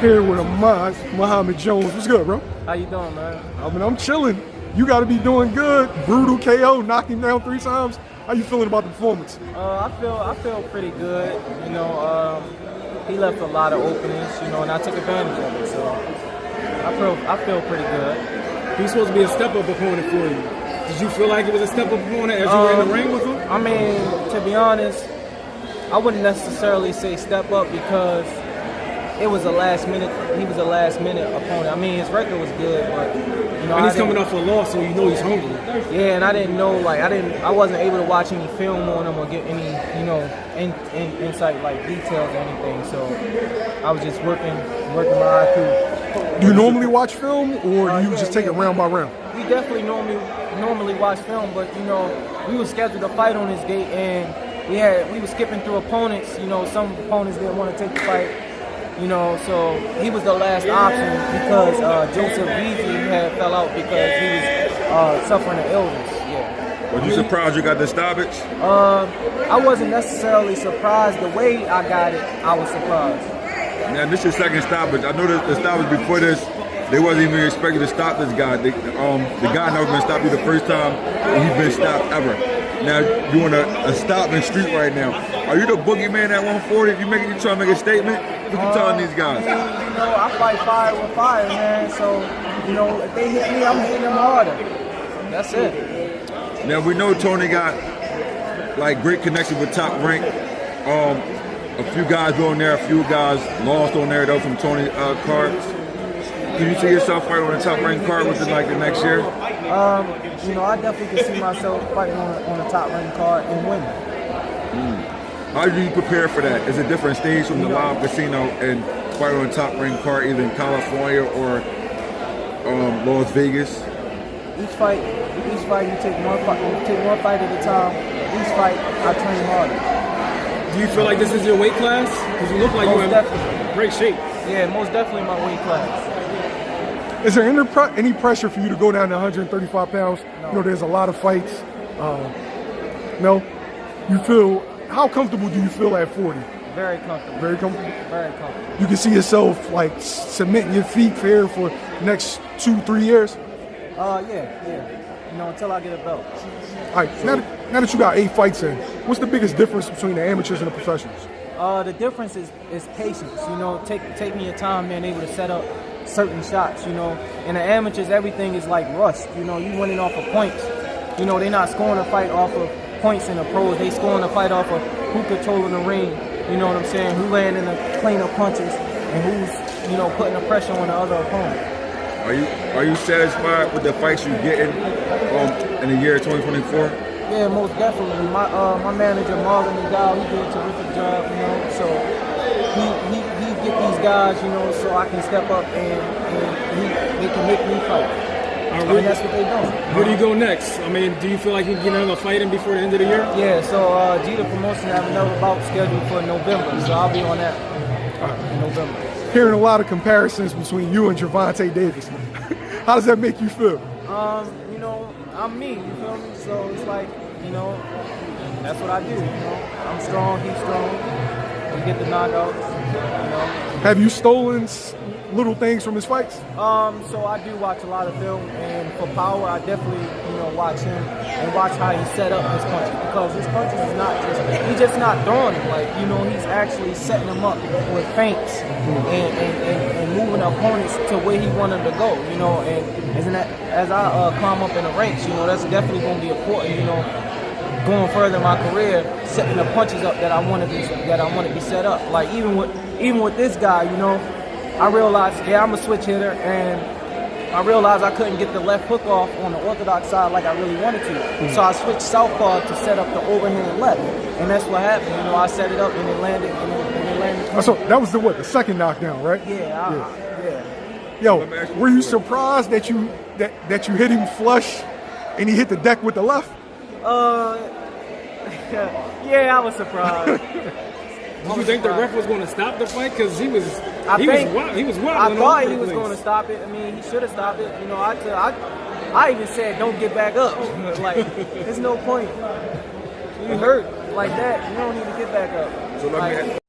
Here with Ahmad Muhammad-Jones. What's good, bro? How you doing, man? I'm chilling. You got to be doing good. Brutal KO, knocked him down 3 times. How you feeling about the performance? I feel pretty good. You know, he left a lot of openings, you know, and I took advantage of it. So I feel pretty good. He's supposed to be a step-up opponent for you. Did you feel like it was a step-up opponent as you were in the ring with him? I mean, to be honest, I wouldn't necessarily say step up because it was a last minute. He was a last minute opponent. I mean, his record was good, but you know, and he's coming off a loss, so you know he's hungry. Yeah, and I didn't know, like, I wasn't able to watch any film on him or get any, you know, insight, like details or anything. So I was just working my IQ. Do you normally watch film, or do you just take it round by round? We definitely normally watch film, but you know, we were scheduled to fight on this date, and we were skipping through opponents. You know, some opponents didn't want to take the fight. You know, so he was the last option because Joseph Beasley had fell out because he was suffering an illness. Yeah. Were you surprised you got the stoppage? I wasn't necessarily surprised. The way I got it, I was surprised. Now, this is your second stoppage. I know that the stoppage before this, they wasn't even expecting to stop this guy. The guy never been stopped you the first time, and he's been stopped ever. Now, you want a stop in the street right now. Are you the boogeyman at 140? If you trying to make a statement, what you telling these guys? You know, I fight fire with fire, man. So, you know, if they hit me, I'm hitting them harder. That's it. Now, we know Tony got, like, great connection with Top Rank. A few guys go in there, a few guys lost on there, though, from Tony cards. Can you see yourself fighting on the Top Rank card within, like, the next year? You know, I definitely can see myself fighting on the Top Rank card and winning. How do you prepare for that? Is it a different stage from the live casino and fight on the Top Rank card, either in California or Las Vegas? Each fight, you take one fight at a time. Each fight, I train harder. Do you feel like this is your weight class? Because you look like you're in great shape. Yeah, most definitely my weight class. Is there any pressure for you to go down to 135 pounds? No. You know, there's a lot of fights. No? You feel, how comfortable do you feel at 40? Very comfortable. Very comfortable? Very comfortable. You can see yourself, like, cementing your feet here for the next 2-3 years? Yeah. You know, until I get a belt. All right, now that you got 8 fights in, what's the biggest difference between the amateurs and the professionals? The difference is patience. You know, taking your time, being able to set up certain shots. You know, in the amateurs, everything is like rushed. You know, you winning off of points. You know, they're not scoring a fight off of points in the pros. They scoring a fight off of who controlling the ring. You know what I'm saying? Who landing the cleaner punches and who's, you know, putting the pressure on the other opponent. Are you satisfied with the fights you're getting in the year 2024? Yeah, most definitely. My manager Marvin McDowell, he did a terrific job. You know, so he get these guys, you know, so I can step up and they can make me fight. I mean, that's what they doing. Where do you go next? I mean, do you feel like you can get another fight in before the end of the year? Yeah, so Jeter Promotion have another bout scheduled for November, so I'll be on that in November. Hearing a lot of comparisons between you and Gervonta Davis. How does that make you feel? You know, I'm me, you feel me? So it's like, you know, that's what I do, you know. I'm strong, he's strong. We get the knockouts, you know. Have you stolen little things from his fights? So I do watch a lot of film, and for power, I definitely, you know, watch him and watch how he set up his punches, because his punches is not he's just not throwing them. Like, you know, he's actually setting them up with feints and moving opponents to where he wanted to go, you know, and as I climb up in the ranks, you know, that's definitely going to be important, you know, going further in my career, setting the punches up that I want to be set up. Like, even with this guy, you know, I realized, yeah, I'm a switch hitter, and I realized I couldn't get the left hook off on the orthodox side like I really wanted to. So I switched southpaw to set up the overhand left, and that's what happened. You know, I set it up and it landed, So that was the second knockdown, right? Yeah. Yo, were you surprised that you hit him flush and he hit the deck with the left? Yeah, I was surprised. Did you think the ref was going to stop the fight? Because he was wobbling. I thought he was going to stop it. I mean, he should have stopped it. You know, I even said, don't get back up. Like, there's no point. You hurt like that, you don't need to get back up. So let me